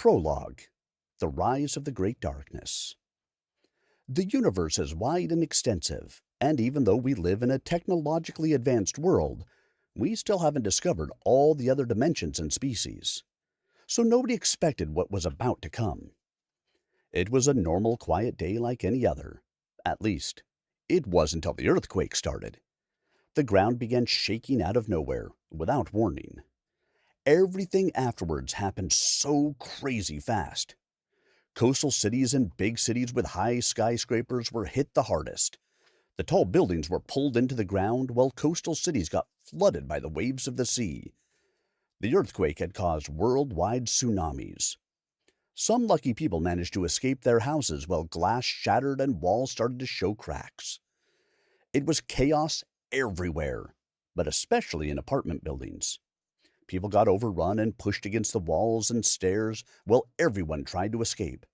Prologue, The Rise of the Great Darkness. The universe is wide and extensive, and even though we live in a technologically advanced world, we still haven't discovered all the other dimensions and species. So nobody expected what was about to come. It was a normal, quiet day like any other. At least, it was until the earthquake started. The ground began shaking out of nowhere, without warning. Everything afterwards happened so crazy fast. Coastal cities and big cities with high skyscrapers were hit the hardest. The tall buildings were pulled into the ground, while coastal cities got flooded by the waves of the sea. The earthquake had caused worldwide tsunamis. Some lucky people managed to escape their houses while glass shattered and walls started to show cracks. It was chaos everywhere, but especially in apartment buildings. People got overrun and pushed against the walls and stairs while everyone tried to escape.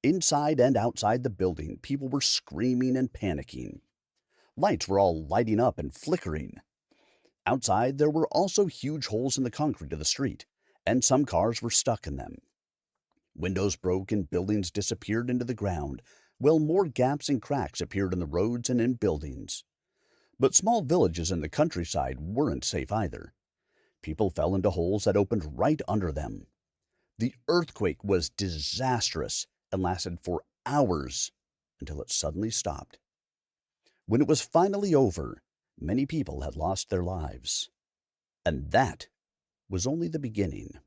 Inside and outside the building, people were screaming and panicking. Lights were all lighting up and flickering. Outside, there were also huge holes in the concrete of the street, and some cars were stuck in them. Windows broke and buildings disappeared into the ground, while more gaps and cracks appeared in the roads and in buildings. But small villages in the countryside weren't safe either. People fell into holes that opened right under them. The earthquake was disastrous and lasted for hours until it suddenly stopped. When it was finally over, many people had lost their lives. And that was only the beginning.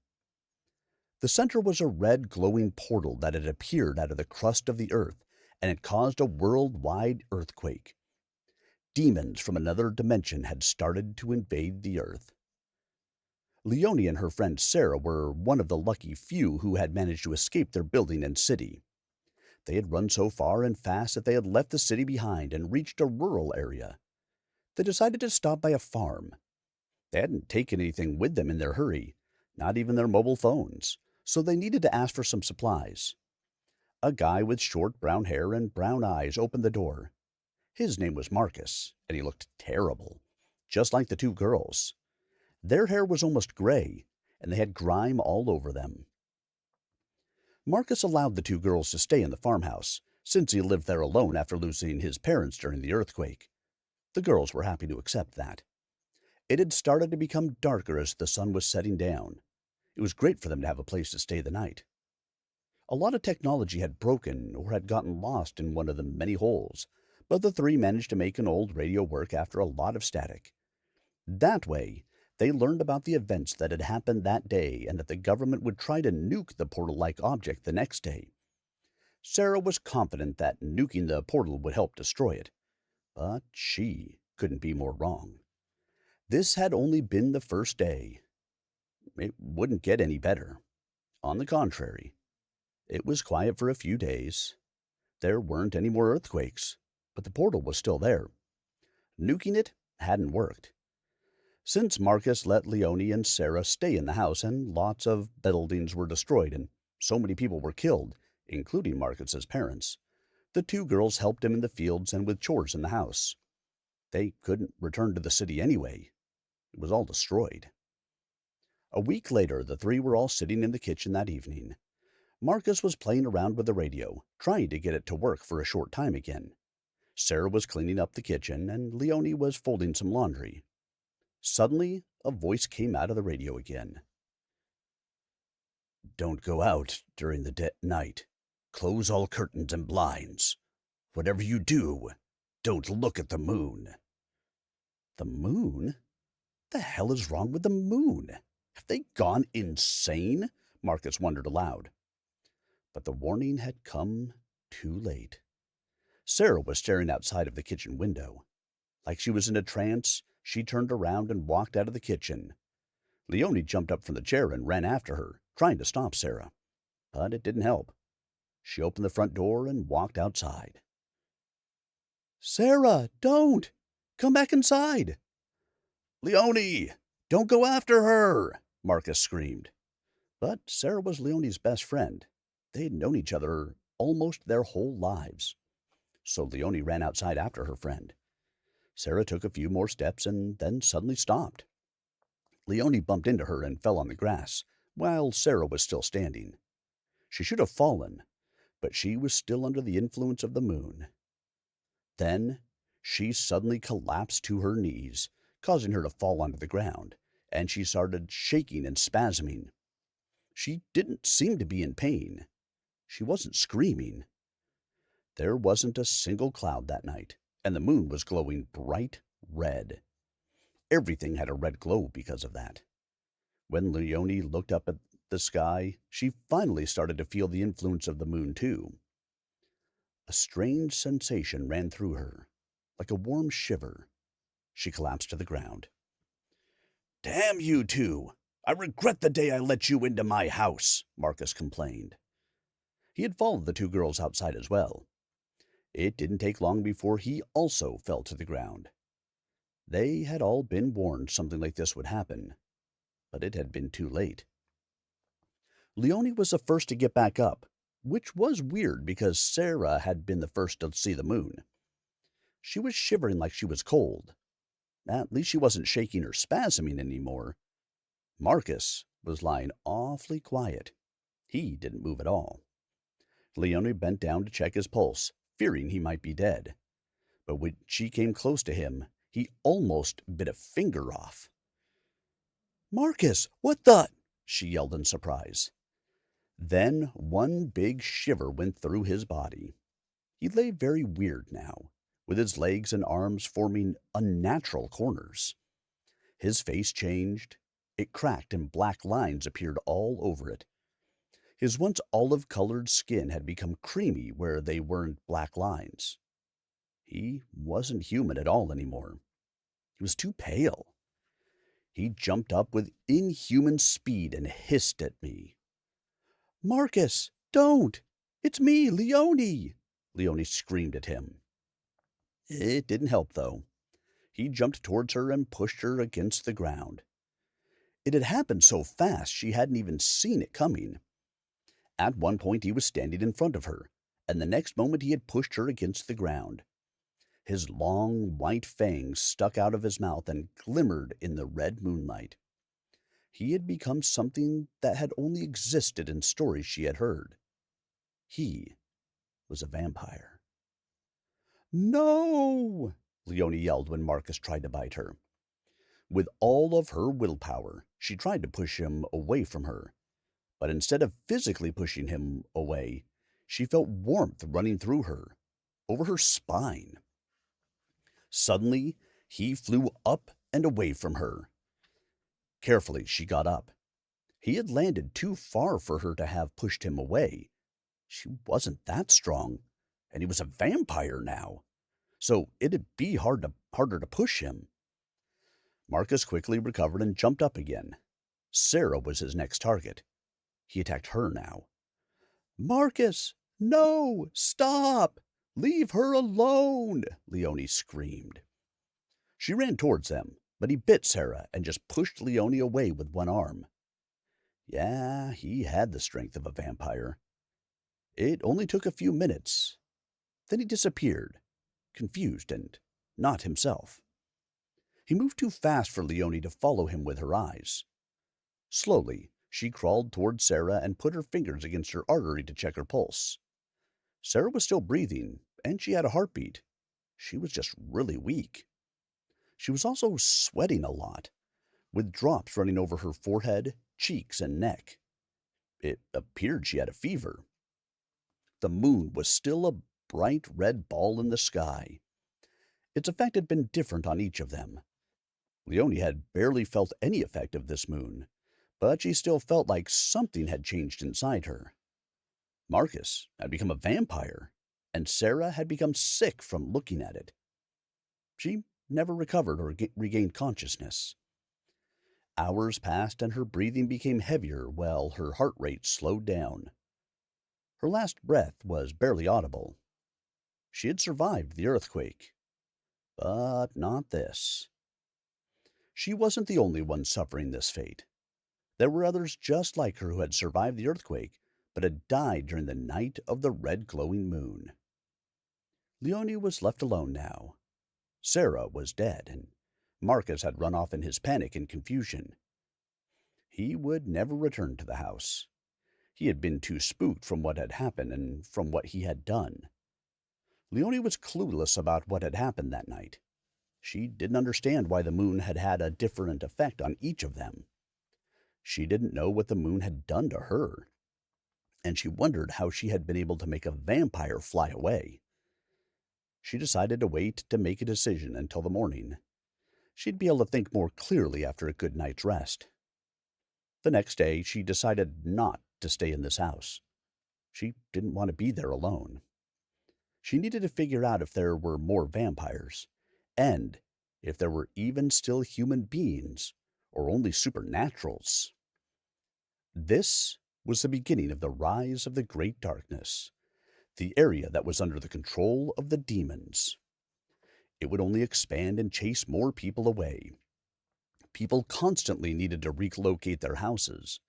The center was a red glowing portal that had appeared out of the crust of the earth, and it caused a worldwide earthquake. Demons from another dimension had started to invade the earth. Leonie and her friend Sarah were one of the lucky few who had managed to escape their building and city. They had run so far and fast that they had left the city behind and reached a rural area. They decided to stop by a farm. They hadn't taken anything with them in their hurry, not even their mobile phones, so they needed to ask for some supplies. A guy with short brown hair and brown eyes opened the door. His name was Marcus, and he looked terrible, just like the two girls. Their hair was almost gray, and they had grime all over them. Marcus allowed the two girls to stay in the farmhouse, since he lived there alone after losing his parents during the earthquake. The girls were happy to accept that. It had started to become darker as the sun was setting down. It was great for them to have a place to stay the night. A lot of technology had broken or had gotten lost in one of the many holes, but the three managed to make an old radio work after a lot of static. That way, they learned about the events that had happened that day and that the government would try to nuke the portal-like object the next day. Sarah was confident that nuking the portal would help destroy it, but she couldn't be more wrong. This had only been the first day. It wouldn't get any better. On the contrary, it was quiet for a few days. There weren't any more earthquakes, but the portal was still there. Nuking it hadn't worked. Since Marcus let Leonie and Sarah stay in the house and lots of buildings were destroyed and so many people were killed, including Marcus's parents, the two girls helped him in the fields and with chores in the house. They couldn't return to the city anyway. It was all destroyed. A week later, the three were all sitting in the kitchen that evening. Marcus was playing around with the radio, trying to get it to work for a short time again. Sarah was cleaning up the kitchen, and Leonie was folding some laundry. Suddenly, a voice came out of the radio again. "Don't go out during the night. Close all curtains and blinds. Whatever you do, don't look at the moon." The moon? The hell is wrong with the moon? Have they gone insane? Marcus wondered aloud. But the warning had come too late. Sarah was staring outside of the kitchen window. Like she was in a trance, she turned around and walked out of the kitchen. Leonie jumped up from the chair and ran after her, trying to stop Sarah. But it didn't help. She opened the front door and walked outside. "Sarah, don't! Come back inside!" "Leonie, don't go after her!" Marcus screamed. But Sarah was Leonie's best friend. They had known each other almost their whole lives. So Leonie ran outside after her friend. Sarah took a few more steps and then suddenly stopped. Leonie bumped into her and fell on the grass, while Sarah was still standing. She should have fallen, but she was still under the influence of the moon. Then she suddenly collapsed to her knees, causing her to fall onto the ground, and she started shaking and spasming. She didn't seem to be in pain. She wasn't screaming. There wasn't a single cloud that night, and the moon was glowing bright red. Everything had a red glow because of that. When Leonie looked up at the sky, she finally started to feel the influence of the moon, too. A strange sensation ran through her, like a warm shiver. She collapsed to the ground. "Damn you two! I regret the day I let you into my house," Marcus complained. He had followed the two girls outside as well. It didn't take long before he also fell to the ground. They had all been warned something like this would happen, but it had been too late. Leonie was the first to get back up, which was weird because Sarah had been the first to see the moon. She was shivering like she was cold. At least she wasn't shaking or spasming anymore. Marcus was lying awfully quiet. He didn't move at all. Leonie bent down to check his pulse, fearing he might be dead. But when she came close to him, he almost bit a finger off. "Marcus, what the—" she yelled in surprise. Then one big shiver went through his body. He lay very weird now, with his legs and arms forming unnatural corners. His face changed. It cracked and black lines appeared all over it. His once olive-colored skin had become creamy where they weren't black lines. He wasn't human at all anymore. He was too pale. He jumped up with inhuman speed and hissed at me. "Marcus, don't! It's me, Leonie!" Leonie screamed at him. It didn't help, though. He jumped towards her and pushed her against the ground. It had happened so fast she hadn't even seen it coming. At one point he was standing in front of her, and the next moment he had pushed her against the ground. His long, white fangs stuck out of his mouth and glimmered in the red moonlight. He had become something that had only existed in stories she had heard. He was a vampire. "No!" Leonie yelled when Marcus tried to bite her. With all of her willpower, she tried to push him away from her. But instead of physically pushing him away, she felt warmth running through her, over her spine. Suddenly, he flew up and away from her. Carefully, she got up. He had landed too far for her to have pushed him away. She wasn't that strong, and he was a vampire now, so it'd be harder to push him. Marcus quickly recovered and jumped up again. Sarah was his next target. He attacked her now. "Marcus, no! Stop! Leave her alone!" Leonie screamed. She ran towards them, but he bit Sarah and just pushed Leonie away with one arm. Yeah, he had the strength of a vampire. It only took a few minutes. Then he disappeared, confused and not himself. He moved too fast for Leonie to follow him with her eyes. Slowly, she crawled toward Sarah and put her fingers against her artery to check her pulse. Sarah was still breathing, and she had a heartbeat. She was just really weak. She was also sweating a lot, with drops running over her forehead, cheeks, and neck. It appeared she had a fever. The moon was still a bright red ball in the sky. Its effect had been different on each of them. Leonie had barely felt any effect of this moon, but she still felt like something had changed inside her. Marcus had become a vampire, and Sarah had become sick from looking at it. She never recovered or regained consciousness. Hours passed and her breathing became heavier while her heart rate slowed down. Her last breath was barely audible. She had survived the earthquake, but not this. She wasn't the only one suffering this fate. There were others just like her who had survived the earthquake, but had died during the night of the red glowing moon. Leonie was left alone now. Sarah was dead, and Marcus had run off in his panic and confusion. He would never return to the house. He had been too spooked from what had happened and from what he had done. Leonie was clueless about what had happened that night. She didn't understand why the moon had had a different effect on each of them. She didn't know what the moon had done to her, and she wondered how she had been able to make a vampire fly away. She decided to wait to make a decision until the morning. She'd be able to think more clearly after a good night's rest. The next day, she decided not to stay in this house. She didn't want to be there alone. She needed to figure out if there were more vampires, and if there were even still human beings, or only supernaturals. This was the beginning of the rise of the Great Darkness, the area that was under the control of the demons. It would only expand and chase more people away. People constantly needed to relocate their houses.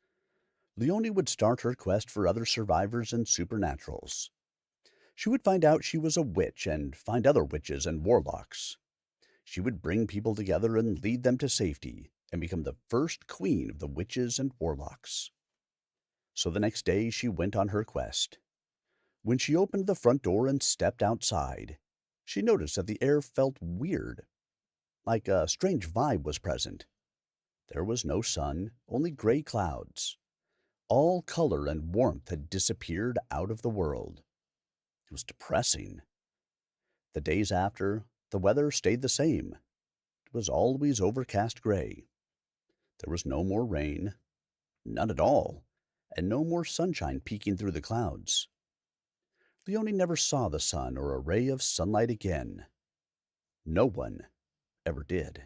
Leonie would start her quest for other survivors and supernaturals. She would find out she was a witch and find other witches and warlocks. She would bring people together and lead them to safety and become the first queen of the witches and warlocks. So the next day she went on her quest. When she opened the front door and stepped outside, she noticed that the air felt weird, like a strange vibe was present. There was no sun, only gray clouds. All color and warmth had disappeared out of the world. It was depressing. The days after, the weather stayed the same. It was always overcast gray. There was no more rain, none at all, and no more sunshine peeking through the clouds. Leonie never saw the sun or a ray of sunlight again. No one ever did.